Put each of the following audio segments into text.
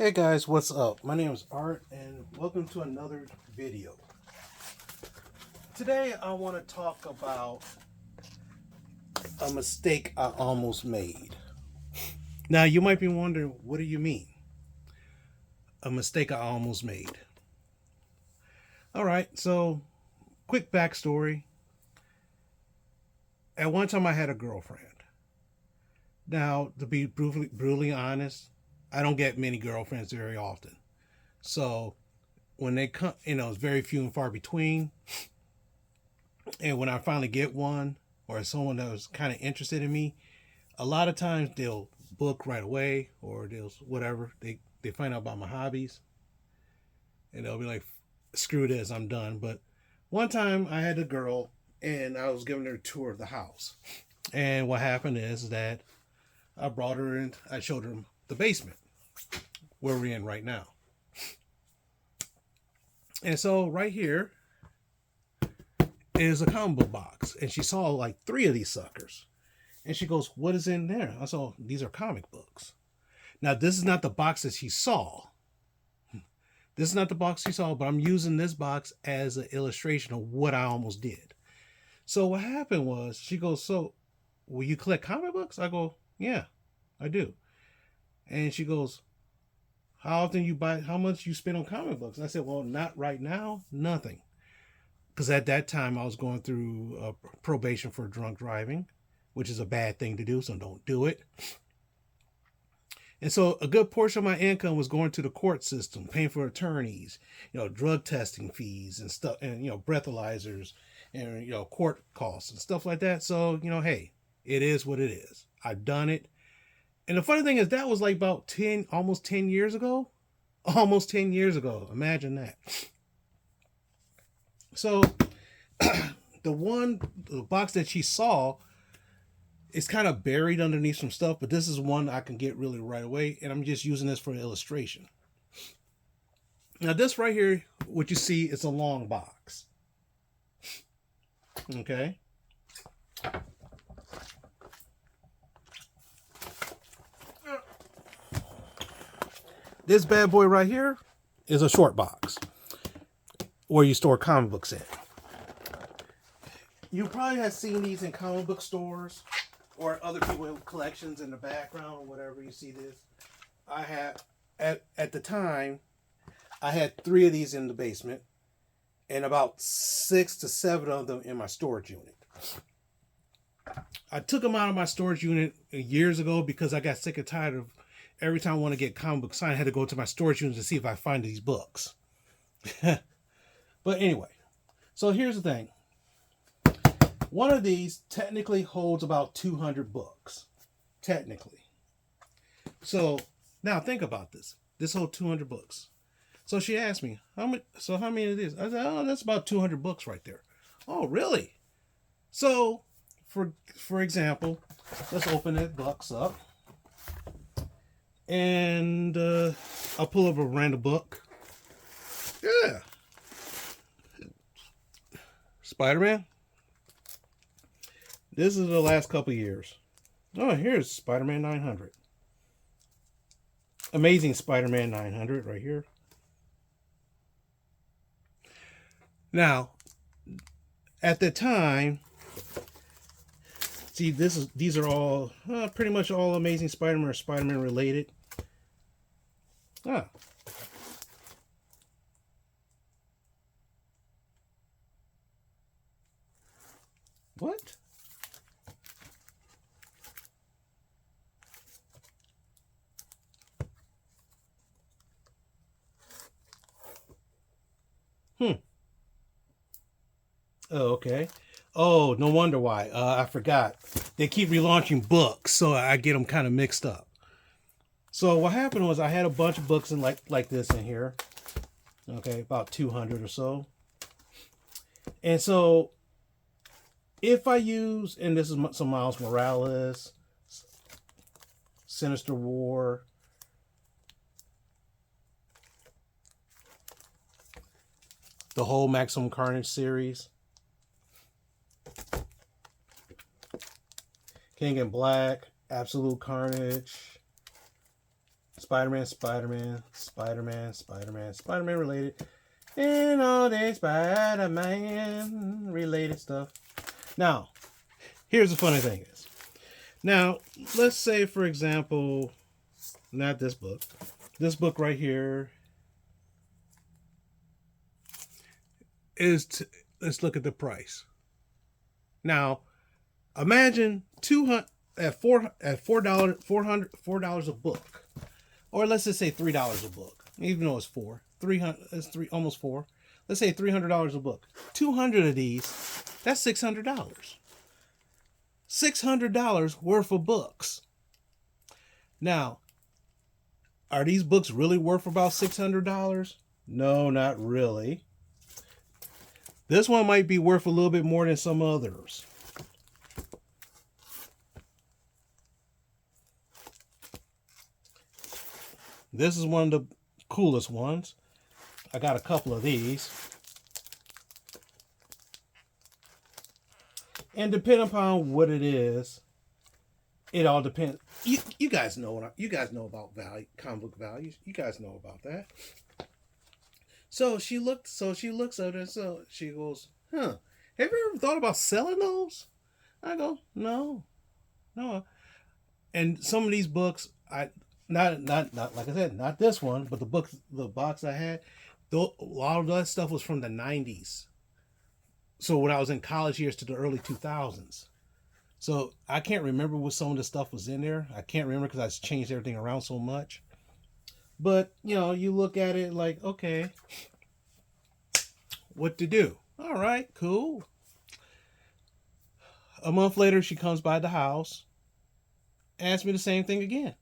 Hey guys, what's up? My name is Art and welcome to another video. Today I want to talk about a mistake I almost made. Now you might be wondering, what do you mean? A mistake I almost made. Alright, so quick backstory. At one time I had a girlfriend. Now, to be brutally honest, I don't get many girlfriends very often. So when they come, it's very few and far between. And when I finally get one or someone that was kind of interested in me, a lot of times they'll book right away or they'll whatever. They find out about my hobbies and they'll be like, screw this, I'm done. But one time I had a girl and I was giving her a tour of the house. And what happened is that I brought her in, I showed her the basement where we're in right now. And so right here is a comic book box. And she saw like 3 of these suckers. And she goes, what is in there? I said, these are comic books. Now, this is not the box that she saw. This is not the box she saw, but I'm using this box as an illustration of what I almost did. So what happened was, she goes, so will you collect comic books? I go, yeah, I do. And she goes, how often you buy, how much you spend on comic books? And I said, well, not right now, nothing. Because at that time I was going through probation for drunk driving, which is a bad thing to do, so don't do it. And so a good portion of my income was going to the court system, paying for attorneys, drug testing fees and stuff, and, breathalyzers and, court costs and stuff like that. So, hey, it is what it is. I've done it. And the funny thing is that was like about almost 10 years ago. Almost 10 years ago. Imagine that. So the box that she saw, it's kind of buried underneath some stuff, but this is one I can get really right away, and I'm just using this for an illustration. Now this right here, what you see, is a long box. Okay. This bad boy right here is a short box where you store comic books in. You probably have seen these in comic book stores or other people with collections in the background or whatever. You see this. I had at the time I had 3 of these in the basement and about 6 to 7 of them in my storage unit. I took them out of my storage unit years ago because I got sick and tired of every time I want to get comic book signed, I had to go to my storage unit to see if I find these books. But anyway, so here's the thing. One of these technically holds about 200 books. Technically. So now think about this. This holds 200 books. So she asked me, how many of these? I said, oh, that's about 200 books right there. Oh, really? So, for example, let's open that box up. And I'll pull up a random book. Yeah. Spider-Man. This is the last couple years. Oh, here's Spider-Man 900. Amazing Spider-Man 900 right here. Now, at the time, see, these are all pretty much all Amazing Spider-Man or Spider-Man related. Ah. What? Oh, okay. Oh, no wonder why. I forgot. They keep relaunching books, so I get them kind of mixed up. So what happened was I had a bunch of books in like this in here. Okay, about 200 or so. And so if I use, and this is some Miles Morales, Sinister War, the whole Maximum Carnage series, King in Black, Absolute Carnage, Spider-Man, Spider-Man, Spider-Man, Spider-Man, Spider-Man related, and all that Spider-Man related stuff. Now, here's the funny thing is, now let's say for example, not this book, this book right here is. Let's look at the price. Now, imagine 200 at $4 $4 a book, or let's just say $3 a book. Even though it's 300, it's almost 4. Let's say $300 a book. 200 of these, that's $600. $600 worth of books. Now, are these books really worth about $600? No, not really. This one might be worth a little bit more than some others. This is one of the coolest ones. I got a couple of these. And depending upon what it is, it all depends. You guys know you guys know about value, comic book values. You guys know about that. So she looks at it. So she goes, "Huh? Have you ever thought about selling those?" I go, "No, no." And some of these books, I not like I said, not this one, but the box I had, though, a lot of that stuff was from the '90s. So when I was in college years to the early 2000s. So I can't remember what some of the stuff was in there. I can't remember because I changed everything around so much. But, you look at it like, okay, what to do? All right, cool. A month later, she comes by the house, asks me the same thing again.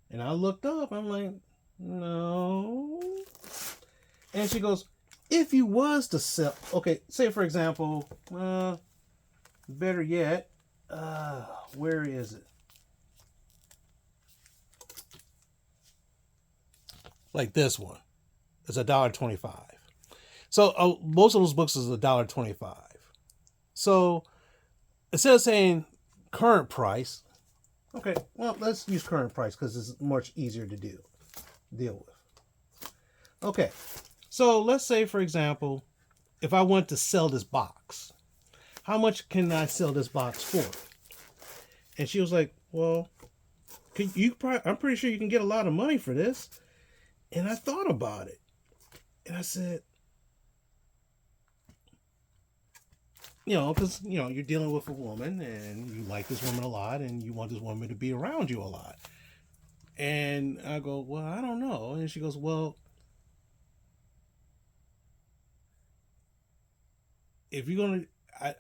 And I looked up. I'm like, no. And she goes, if you was to sell, okay, say for example, better yet, where is it? Like this one. It's $1.25. So most of those books is $1.25. So instead of saying current price, okay, well, let's use current price because it's much easier to deal with. Okay, so let's say, for example, if I want to sell this box, how much can I sell this box for? And she was like, well, I'm pretty sure you can get a lot of money for this. And I thought about it. And I said, because, you're dealing with a woman and you like this woman a lot and you want this woman to be around you a lot. And I go, well, I don't know. And she goes, well, if you're going to,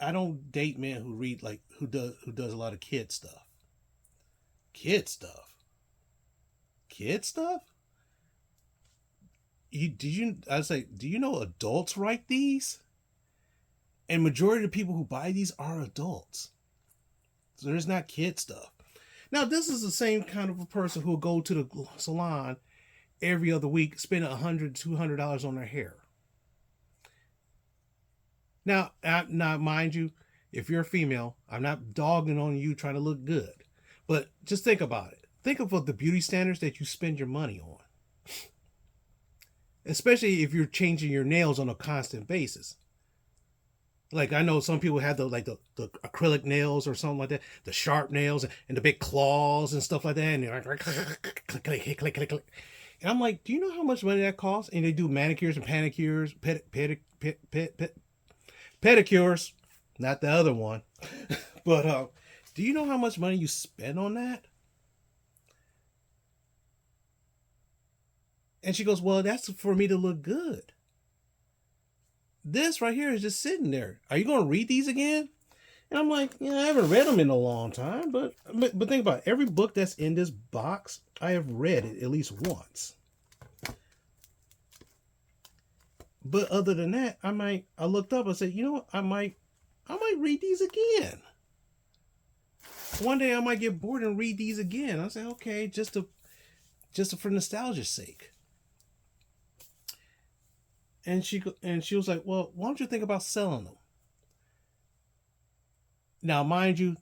I don't date men who read, like, who does a lot of kid stuff. Kid stuff? Do you know adults write these? And majority of the people who buy these are adults. So there's not kid stuff. Now, this is the same kind of a person who will go to the salon every other week, spend $100, $200 on their hair. Now, mind you, if you're a female, I'm not dogging on you trying to look good. But just think about it. Think about the beauty standards that you spend your money on. Especially if you're changing your nails on a constant basis. Like, I know some people have the acrylic nails or something like that, the sharp nails and the big claws and stuff like that, and they're like click, click, click. And I'm like, do you know how much money that costs? And they do manicures and pedicures, pedicures, not the other one. But do you know how much money you spend on that? And she goes, well, that's for me to look good. This right here is just sitting there. Are you going to read these again? And I'm like, I haven't read them in a long time. But think about it. Every book that's in this box, I have read it at least once. But other than that, I looked up and said, I might read these again. One day I might get bored and read these again. I said, okay, just for nostalgia's sake. And she was like, well, why don't you think about selling them? Now, mind you,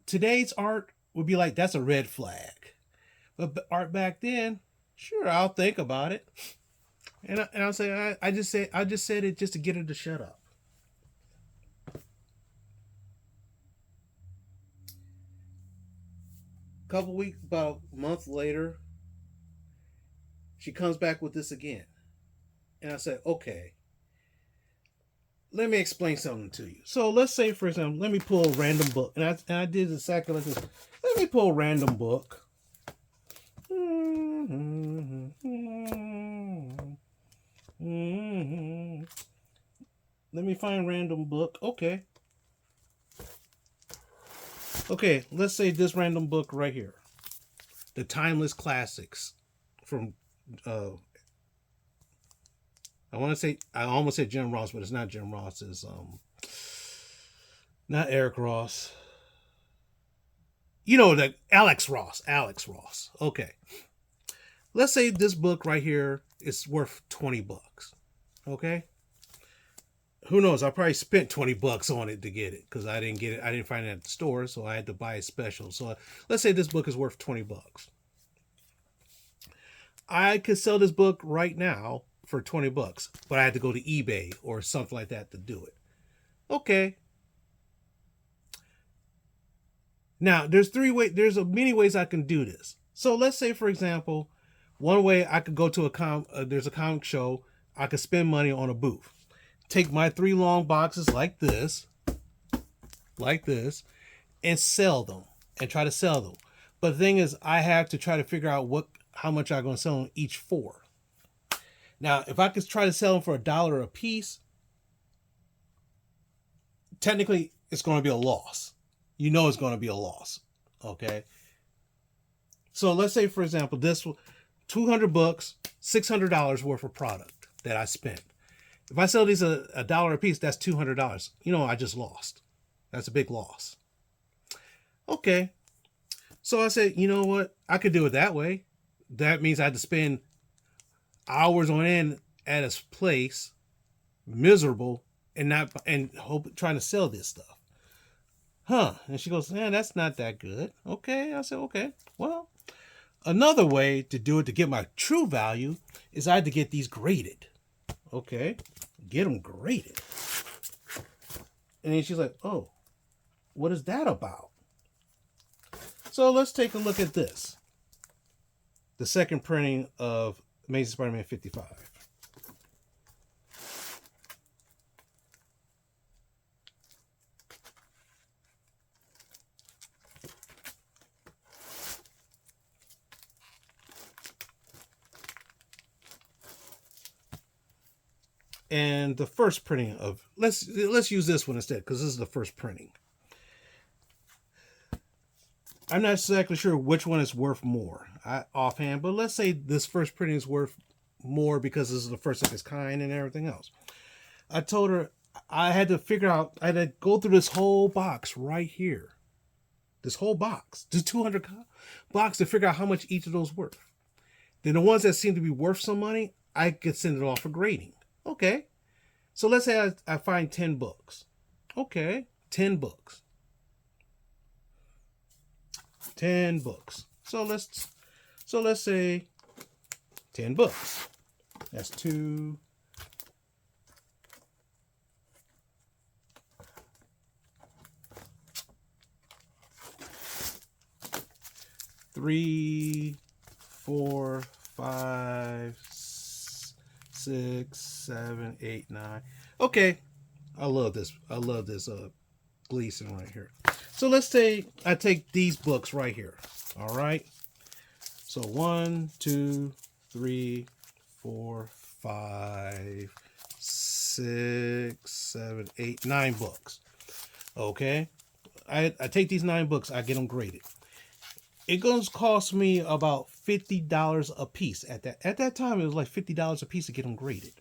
today's art would be like, that's a red flag. But art back then, sure, I'll think about it. And I'll say I just said it just to get her to shut up. Couple weeks, about a month later, she comes back with this again, and I said, okay, let me explain something to you. So let's say, for example, let me pull a random book, and I did exactly like this. Let me pull a random book. Let me find random book. Okay. Okay, let's say this random book right here. The Timeless Classics from I want to say I almost said Jim Ross, but it's not Jim Ross. It's not Eric Ross. You know that Alex Ross. Alex Ross. Okay. Let's say this book right here is worth $20. Okay. Who knows? I probably spent $20 on it to get it because I didn't get it. I didn't find it at the store, so I had to buy a special. So let's say this book is worth $20. I could sell this book right now for $20, but I had to go to eBay or something like that to do it. Okay. Now there's there's many ways I can do this. So let's say, for example, one way I could go to there's a comic show. I could spend money on a booth. Take my 3 long boxes like this, and sell them and try to sell them. But the thing is, I have to try to figure out how much I'm going to sell them each for. Now, if I could try to sell them for $1 a piece, technically it's going to be a loss. You know it's going to be a loss. Okay. So let's say, for example, this 200 books, $600 worth of product that I spent. If I sell these a dollar a piece, that's $200. You know, I just lost. That's a big loss. Okay. So I said, you know what? I could do it that way. That means I had to spend hours on end at a place, miserable, and trying to sell this stuff. Huh? And she goes, man, that's not that good. Okay. I said, okay. Well, another way to do it to get my true value is I had to get these graded. Okay, get them graded. And then she's like, oh, what is that about? So let's take a look at this. The second printing of Amazing Spider-Man 55. And the first printing of let's use this one instead because this is the first printing. I'm not exactly sure which one is worth more offhand, but let's say this first printing is worth more because this is the first of its kind and everything else. I told her I had to figure out, I had to go through this whole box right here. This whole box, just 200 box to figure out how much each of those worth. Then the ones that seem to be worth some money, I could send it off for grading. Okay. So let's say I find 10 books. Okay. 10 books. 10 books. So let's say 10 books. That's 2, 3, 4, 5, 6, 7, 8, 9. Okay. I love this Gleason right here. So let's say I take these books right here. All right. So 1, 2, 3, 4, 5, 6, 7, 8, 9 books. Okay. I take these 9 books. I get them graded. It going to cost me about $50 a piece. At that time, it was like $50 a piece to get them graded.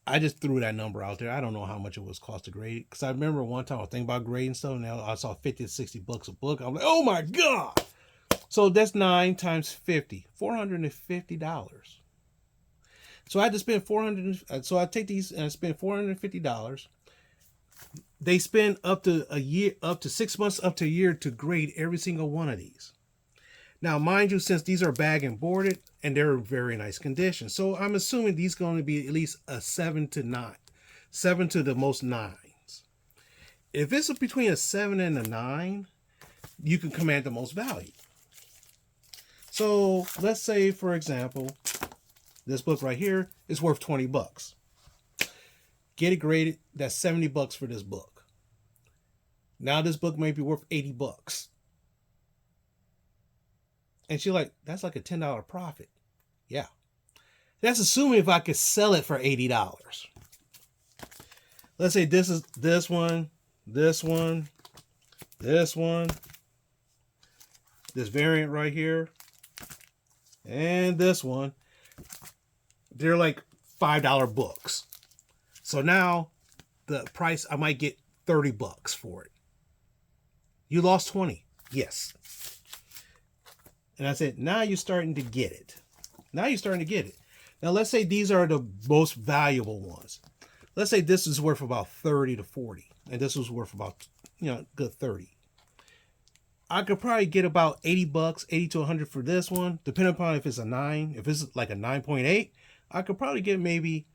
I just threw that number out there. I don't know how much it was cost to grade. Because I remember one time I was thinking about grading stuff, and I saw 50 to 60 bucks a book. I'm like, oh my God. So that's 9 times 50, $450. So I had to spend $400. So I take these and I spend $450. they spend up to a year, up to 6 months, up to a year to grade every single one of these. Now, mind you, since these are bag and boarded and they're in very nice condition, so I'm assuming these are going to be at least a 7 to 9, 7 to the most 9s. If it's between a 7 and a 9, you can command the most value. So let's say, for example, this book right here is worth 20 bucks. Get it graded. That's 70 bucks for this book. Now this book may be worth 80 bucks. And she's like, that's like a $10 profit. Yeah. That's assuming if I could sell it for $80. Let's say this is this one, this one, this one, this variant right here, and this one. They're like $5 books. So now the price, I might get 30 bucks for it. You lost 20. Yes. And I said, now you're starting to get it. Now you're starting to get it. Now let's say these are the most valuable ones. Let's say this is worth about 30 to 40. And this was worth about, good 30. I could probably get about 80 bucks, 80 to 100 for this one, depending upon if it's a 9. If it's like a 9.8, I could probably get maybe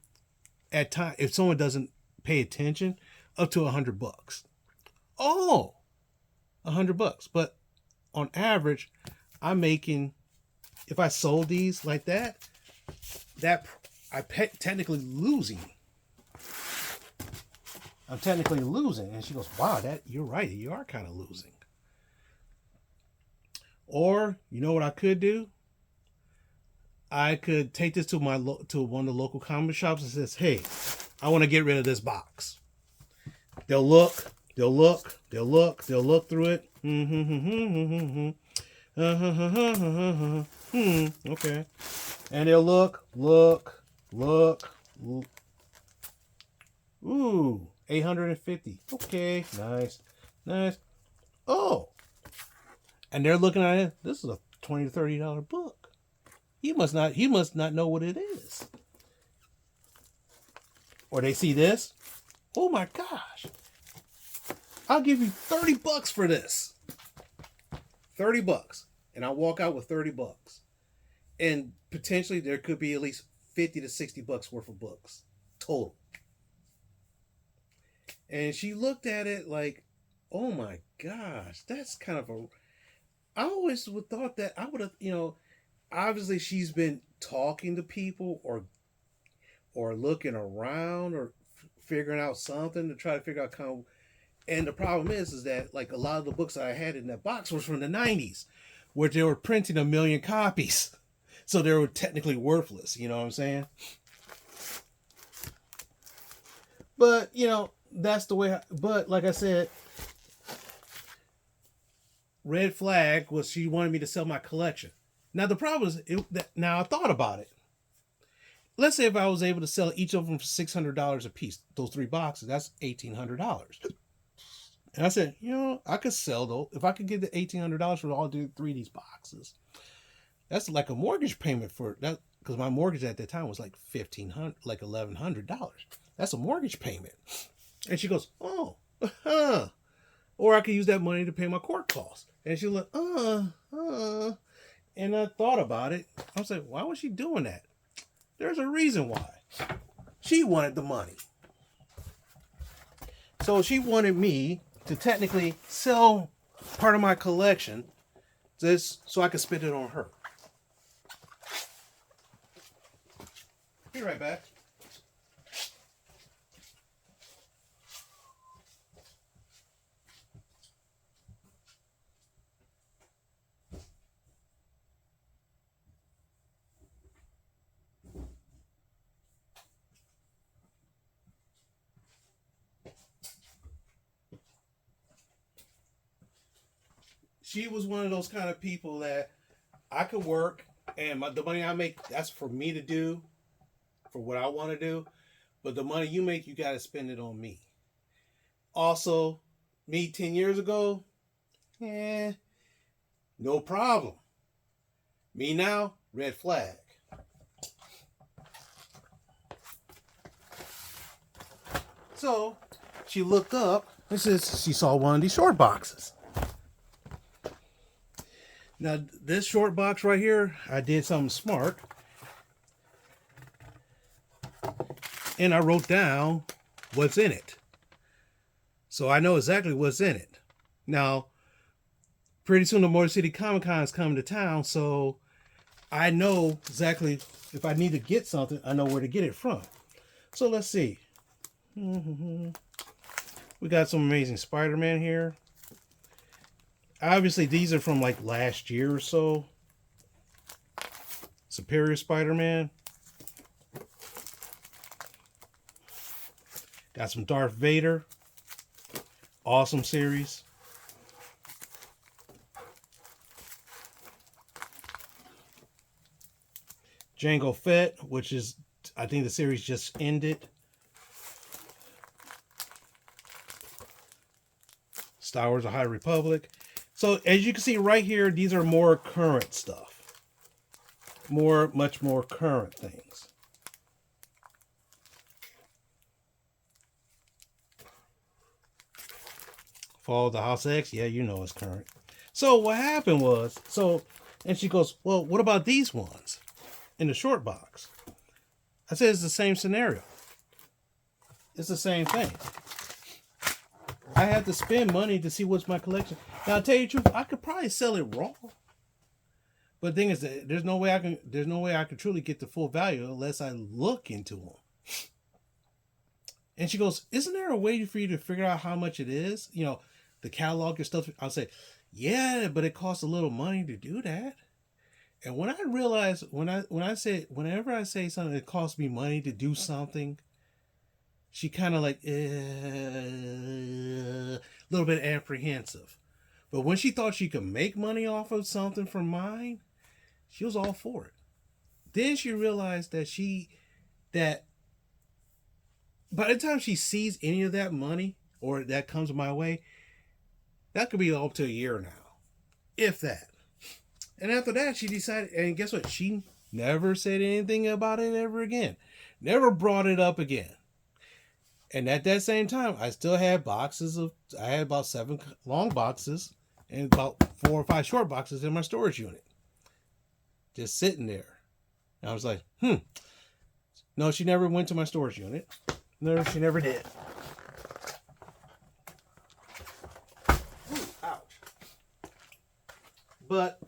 at time, if someone doesn't pay attention, up to 100 bucks. Oh, 100 bucks. But on average, I'm making, if I sold these like that I technically losing. I'm technically losing. And she goes, wow, you're right. You are kind of losing. Or, you know what I could do? I could take this to one of the local comic shops and says, hey, I want to get rid of this box. They'll look through it. Okay. And they'll look. Ooh, 850. Okay, nice. Oh. And they're looking at it. This is a $20 to $30 book. He must not know what it is. Or they see this. Oh my gosh. I'll give you 30 bucks for this. 30 bucks. And I'll walk out with 30 bucks. And potentially there could be at least 50 to 60 bucks worth of books. Total. And she looked at it like, oh my gosh, that's kind of I always would thought that I would have, obviously she's been talking to people or looking around or figuring out something to try to figure out and the problem is that like a lot of the books that I had in that box was from the 90s where they were printing 1 million copies. So they were technically worthless, you know what I'm saying? But, that's the way, but like I said, red flag was she wanted me to sell my collection. Now the problem is, now I thought about it. Let's say if I was able to sell each of them for $600 a piece, those 3 boxes, that's $1,800. And I said, I could sell those. If I could get the $1,800 for all 3 of these boxes, that's like a mortgage payment for that. Because my mortgage at that time was like $1,100. That's a mortgage payment. And she goes, oh, or I could use that money to pay my court costs. And she was like, And I thought about it. I was like, why was she doing that? There's a reason why. She wanted the money. So she wanted me to technically sell part of my collection so I could spend it on her. Be right back. She was one of those kind of people that I could work and the money I make, that's for me to do, for what I want to do. But the money you make, you got to spend it on me. Also, me 10 years ago, no problem. Me now, red flag. So she looked up This is, she saw one of these short boxes. Now, this short box right here, I did something smart. And I wrote down what's in it. So I know exactly what's in it. Now, pretty soon the Motor City Comic Con is coming to town, so I know exactly if I need to get something, I know where to get it from. So let's see. We got some Amazing Spider-Man here. Obviously, these are from like last year or so. Superior Spider-Man. Got some Darth Vader. Awesome series. Jango Fett, which is, I think the series just ended. Star Wars: The High Republic. So as you can see right here, these are more current stuff. Much more current things. Fall of the House X, yeah, you know it's current. So what happened was, and she goes, well, what about these ones in the short box? I said, it's the same scenario. It's the same thing. I had to spend money to see what's my collection. Now, I'll tell you the truth, I could probably sell it raw. But the thing is that there's no way I can truly get the full value unless I look into them. And she goes, isn't there a way for you to figure out how much it is? You know, the catalog and stuff. I'll say, yeah, but it costs a little money to do that. And when I realize, whenever I say something that costs me money to do something, she kind of like, a little bit apprehensive. But when she thought she could make money off of something from mine, she was all for it. Then she realized that by the time she sees any of that money or that comes my way, that could be up to a year now, if that. And after that, she decided, and guess what? She never said anything about it ever again. Never brought it up again. And at that same time, I still had I had about 7 long boxes and about 4 or 5 short boxes in my storage unit. Just sitting there. And I was like, No, she never went to my storage unit. No, she never did. Ooh, ouch. But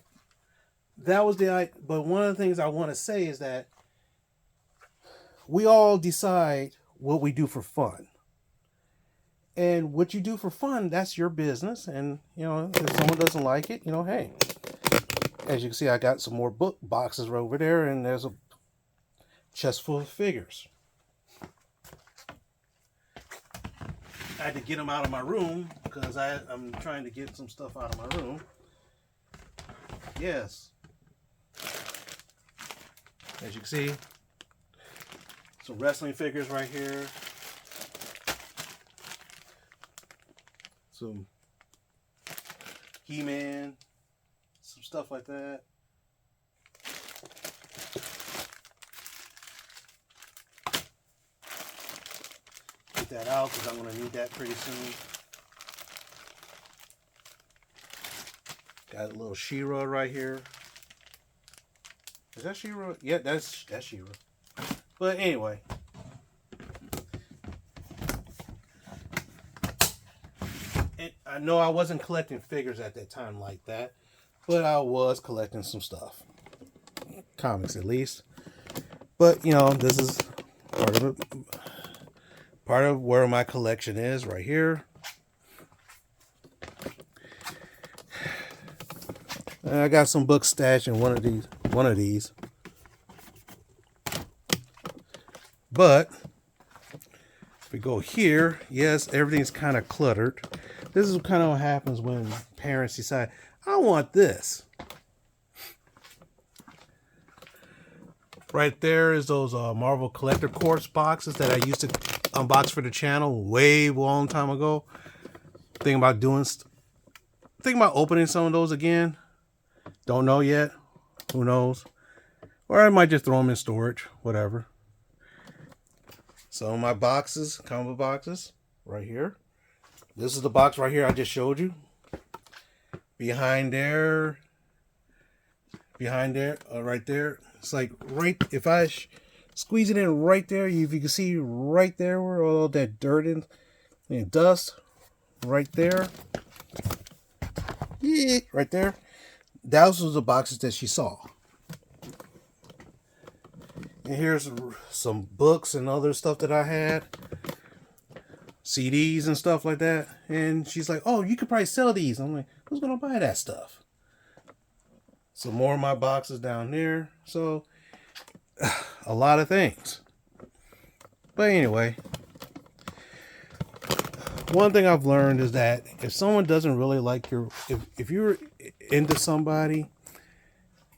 one of the things I want to say is that we all decide what we do for fun. And what you do for fun, that's your business. And, if someone doesn't like it, hey. As you can see, I got some more book boxes over there, and there's a chest full of figures. I had to get them out of my room because I'm trying to get some stuff out of my room. Yes. As you can see, some wrestling figures right here. Some He-Man. Some stuff like that. Get that out because I'm going to need that pretty soon. Got a little She-Ra right here. Is that She-Ra? Yeah, that's She-Ra. But anyway. And I know I wasn't collecting figures at that time like that. But I was collecting some stuff. Comics, at least. But, this is part of where my collection is, right here. And I got some books stashed in one of these. But, if we go here, yes, everything's kind of cluttered. This is kind of what happens when parents decide, I want this. Right there is those Marvel Collector Corps boxes that I used to unbox for the channel way long time ago. Thinking about opening some of those again. Don't know yet. Who knows? Or I might just throw them in storage. Whatever. Some of my boxes, comic boxes, right here. This is the box right here I just showed you. Behind there, right there. It's like right, if I squeeze it in right there, if you can see right there where all that dirt and dust, right there. Yeah, right there. Those was the boxes that she saw. And here's some books and other stuff that I had. CDs and stuff like that. And she's like, oh, you could probably sell these. I'm like, who's going to buy that stuff? Some more of my boxes down there. So, a lot of things. But anyway, one thing I've learned is that if someone doesn't really like if you're into somebody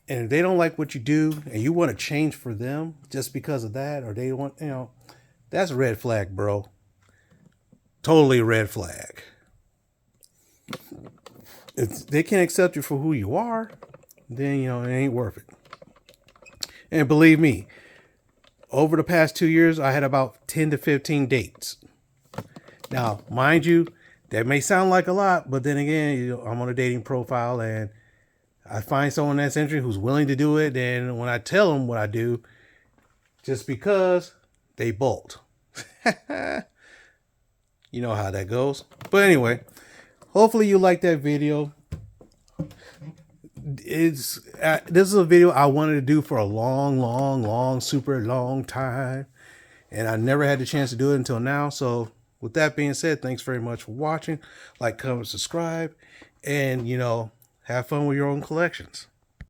and they don't like what you do and you want to change for them just because of that, or they want, that's a red flag, bro. Totally red flag. If they can't accept you for who you are, then, it ain't worth it. And believe me, over the past 2 years, I had about 10 to 15 dates. Now, mind you, that may sound like a lot, but then again, I'm on a dating profile and I find someone that's interested who's willing to do it. And when I tell them what I do, just because they bolt. You know how that goes. But anyway, hopefully you like that video. This is a video I wanted to do for a long, super long time. And I never had the chance to do it until now. So with that being said, thanks very much for watching. Like, comment, subscribe, and, have fun with your own collections.